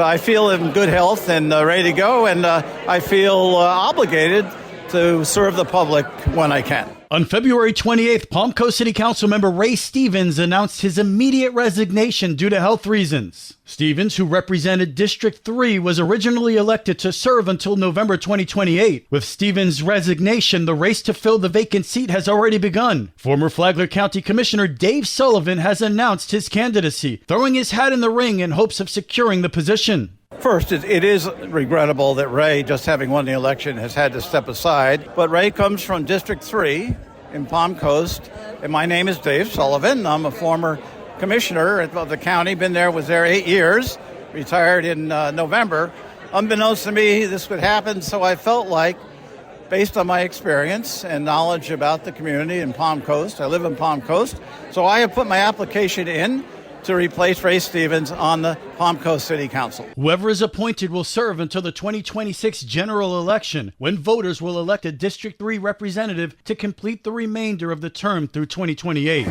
I feel in good health and ready to go, and I feel obligated to serve the public when I can. On February 28th, Palm Coast City Council member Ray Stevens announced his immediate resignation due to health reasons. Stevens, who represented District 3, was originally elected to serve until November 2028. With Stevens' resignation, the race to fill the vacant seat has already begun. Former Flagler County Commissioner Dave Sullivan has announced his candidacy, throwing his hat in the ring in hopes of securing the position. First, it is regrettable that Ray, just having won the election, has had to step aside. But Ray comes from District 3 in Palm Coast, and my name is Dave Sullivan. I'm a former commissioner of the county, was there 8 years, retired in November. Unbeknownst to me, this would happen, so I felt like, based on my experience and knowledge about the community in Palm Coast, I live in Palm Coast, so I have put my application in to replace Ray Stevens on the Palm Coast City Council. Whoever is appointed will serve until the 2026 general election, when voters will elect a District 3 representative to complete the remainder of the term through 2028.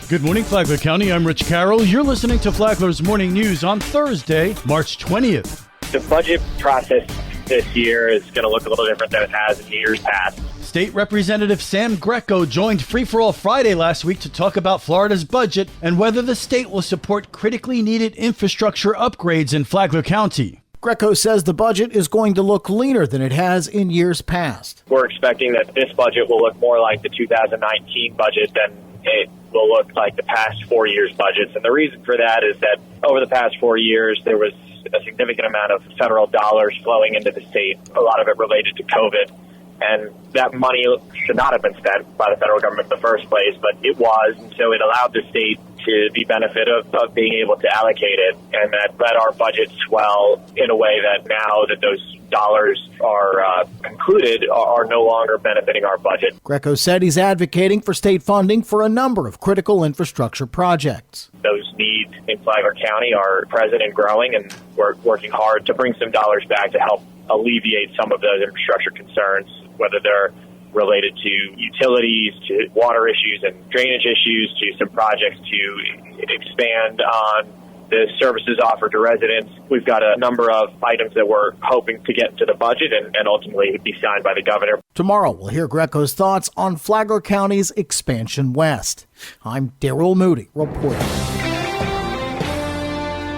Good morning, Flagler County. I'm Rich Carroll. You're listening to Flagler's Morning News on Thursday, March 20th. The budget process this year is going to look a little different than it has in years past. State Representative Sam Greco joined Free for All Friday last week to talk about Florida's budget and whether the state will support critically needed infrastructure upgrades in Flagler County. Greco says the budget is going to look leaner than it has in years past. We're expecting that this budget will look more like the 2019 budget than it will look like the past 4 years' budgets. And the reason for that is that over the past 4 years, there was a significant amount of federal dollars flowing into the state, a lot of it related to COVID. And that money should not have been spent by the federal government in the first place, but it was. And so it allowed the state to the benefit of being able to allocate it. And that let our budget swell in a way that now that those dollars are concluded are no longer benefiting our budget. Greco said he's advocating for state funding for a number of critical infrastructure projects. Those needs in Flagler County are present and growing, and we're working hard to bring some dollars back to help alleviate some of those infrastructure concerns, whether they're related to utilities, to water issues and drainage issues, to some projects to expand on the services offered to residents. We've got a number of items that we're hoping to get into the budget and ultimately be signed by the governor. Tomorrow, we'll hear Greco's thoughts on Flagler County's expansion west. I'm Daryl Moody, reporting.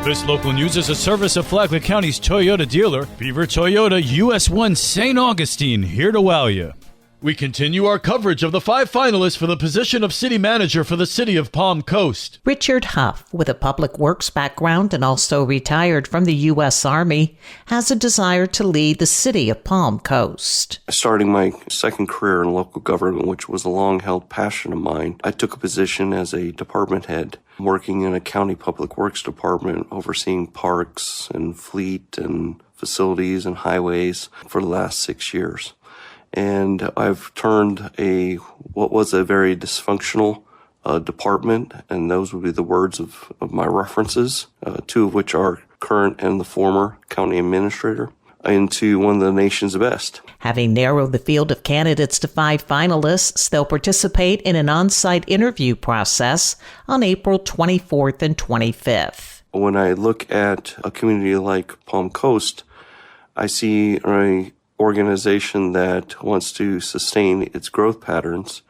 This local news is a service of Flagler County's Toyota dealer, Beaver Toyota US 1 St. Augustine, here to wow you. We continue our coverage of the 5 finalists for the position of city manager for the city of Palm Coast. Richard Huff, with a public works background and also retired from the U.S. Army, has a desire to lead the city of Palm Coast. Starting my second career in local government, which was a long-held passion of mine, I took a position as a department head, working in a county public works department, overseeing parks and fleet and facilities and highways for the last 6 years. And I've turned what was a very dysfunctional department, and those would be the words of my references, 2 of which are current and the former county administrator, into one of the nation's best. Having narrowed the field of candidates to 5 finalists, they'll participate in an on-site interview process on April 24th and 25th. When I look at a community like Palm Coast, I see a organization that wants to sustain its growth patterns,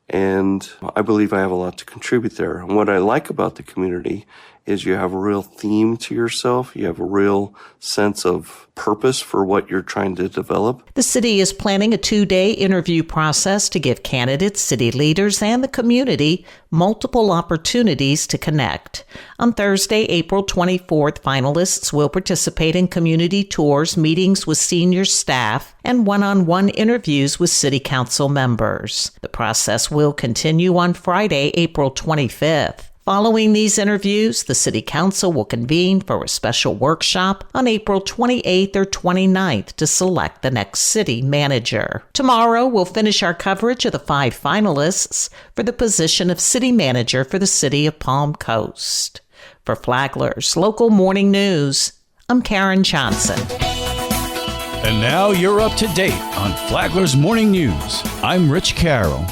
and I believe I have a lot to contribute there. And what I like about the community is you have a real theme to yourself. You have a real sense of purpose for what you're trying to develop. The city is planning a 2-day interview process to give candidates, city leaders, and the community multiple opportunities to connect. On Thursday, April 24th, finalists will participate in community tours, meetings with senior staff, and one-on-one interviews with city council members. The process will continue on Friday, April 25th. Following these interviews, the City Council will convene for a special workshop on April 28th or 29th to select the next city manager. Tomorrow, we'll finish our coverage of the 5 finalists for the position of city manager for the city of Palm Coast. For Flagler's Local Morning News, I'm Karen Johnson. And now you're up to date on Flagler's Morning News. I'm Rich Carroll.